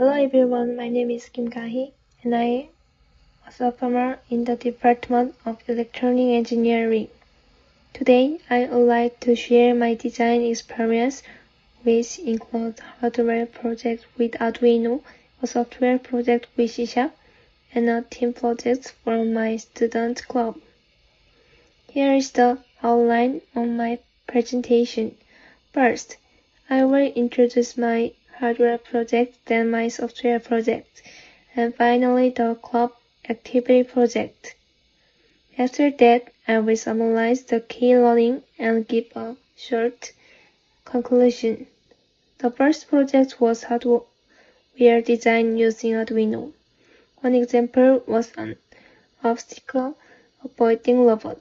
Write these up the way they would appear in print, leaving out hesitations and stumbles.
Hello everyone, my name is Kim Kahi and I am a sophomore in the Department of Electronic Engineering. Today, I would like to share my design experience, which includes hardware project with Arduino, a software project with C#, and a team project from my student club. Here is the outline of my presentation. First, I will introduce my hardware project, then my software project, and finally the club activity project. After that, I will summarize the key learning and give a short conclusion. The first project was hardware design using Arduino. One example was an obstacle avoiding robot.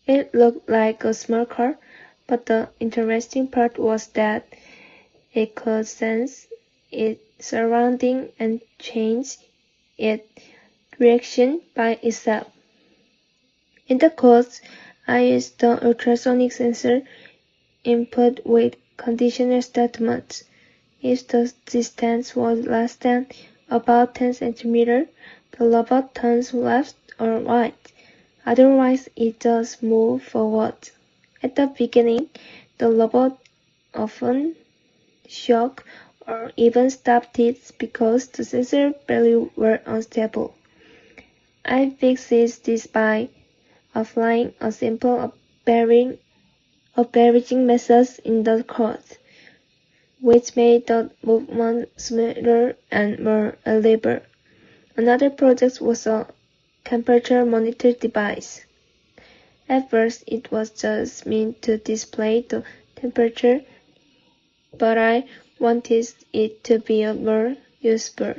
It looked like a small car, but the interesting part was that it could sense its surrounding and change its direction by itself. In the code, I used the ultrasonic sensor input with conditional statements. If the distance was less than about 10 cm, the robot turns left or right. Otherwise, it does move forward. At the beginning, the robot often shocked or even stopped it because the sensor values were unstable. I fixed this by applying a simple averaging method in the code, which made the movement smoother and more reliable. Another project was a temperature monitor device. At first, it was just meant to display the temperature, but I wanted it to be more useful.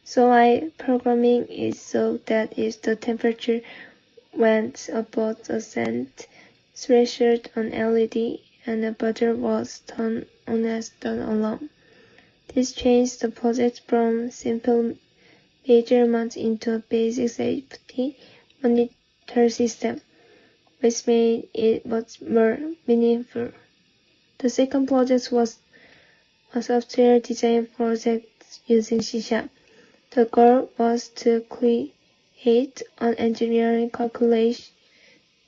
So I programming it so that if the temperature went above a set threshold on LED and the button was turned on as the alarm. This changed the project from simple measurements into a basic safety monitor system, which made it much more meaningful. The second project was a software design project using C#. The goal was to create an engineering calculation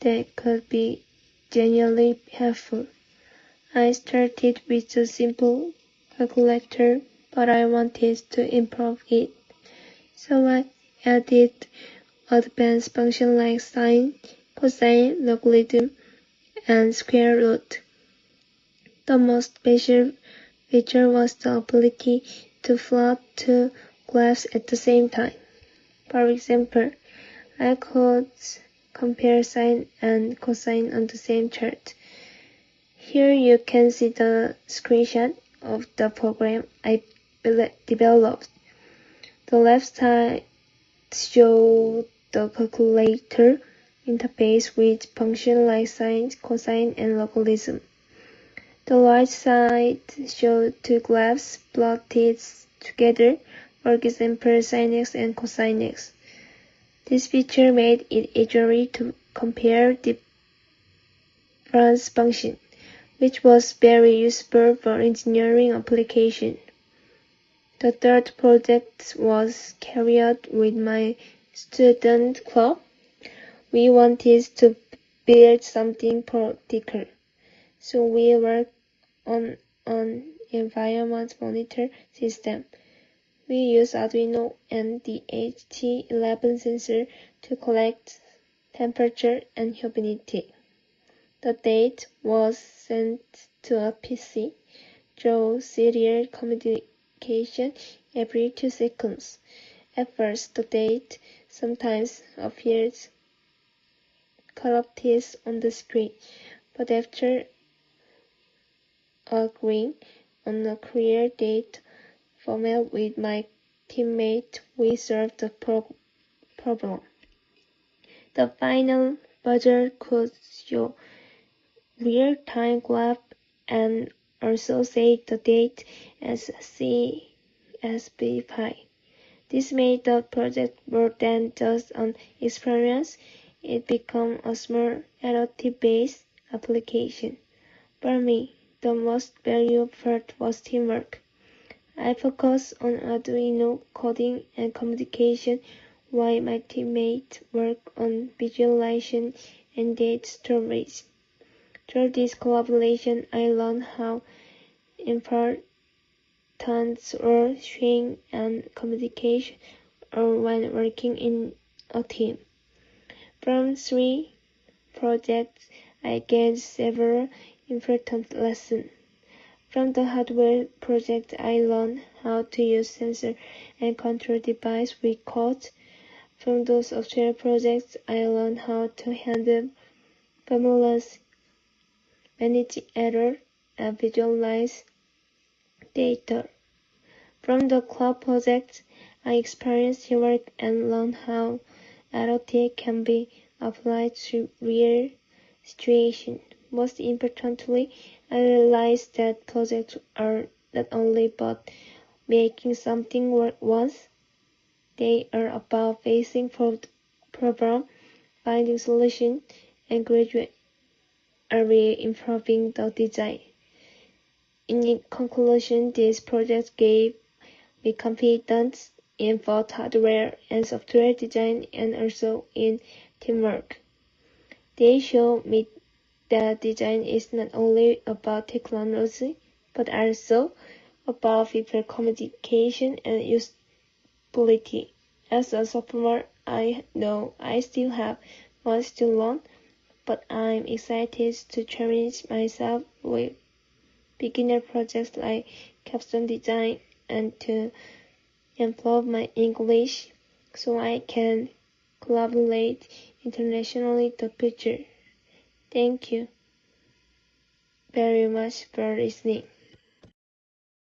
that could be genuinely helpful. I started with a simple calculator, but I wanted to improve it. So I added advanced functions like sine, cosine, logarithm, and square root. The most special feature was the ability to plot two graphs at the same time. For example, I could compare sine and cosine on the same chart. Here you can see the screenshot of the program I developed. The left side shows the calculator interface with functions like sine, cosine, and logarithm. The right side shows two graphs plotted together, for example sin x and cosine x. This feature made it easier to compare different functions, which was very useful for engineering applications. The third project was carried out with my student club. We wanted to build something practical, so we worked on an environment monitor system. We used Arduino and the HT11 sensor to collect temperature and humidity. The data was sent to a PC through serial communication every 2 seconds. At first, the data sometimes appeared corrupted on the screen, but after agreeing on a clear data format with my teammate, we solved the problem. The final budget could show real-time graph and also save the date as CSV file. This made the project more than just an experience. It became a small adaptive-based application. For me, the most valuable part was teamwork. I focus on Arduino coding and communication while my teammates work on visualization and data storage. Through this collaboration, I learned how important role sharing and communication are when working in a team. From 3 projects, I gained several important lessons. From the hardware project, I learned how to use sensor and control device with code. From the software projects, I learned how to handle formulas, manage error, and visualize data. From the cloud project, I experienced teamwork and learned how IoT can be applied to real situations. Most importantly, I realized that projects are not only about making something work once, they are about facing problems, finding solutions, and gradually improving the design. In conclusion, this project gave me confidence in both hardware and software design and also in teamwork. They showed me that design is not only about technology, but also about people communication and usability. As a sophomore, I know I still have much to learn, but I'm excited to challenge myself with beginner projects like capstone design and to improve my English so I can collaborate internationally in the future. Thank you very much for listening.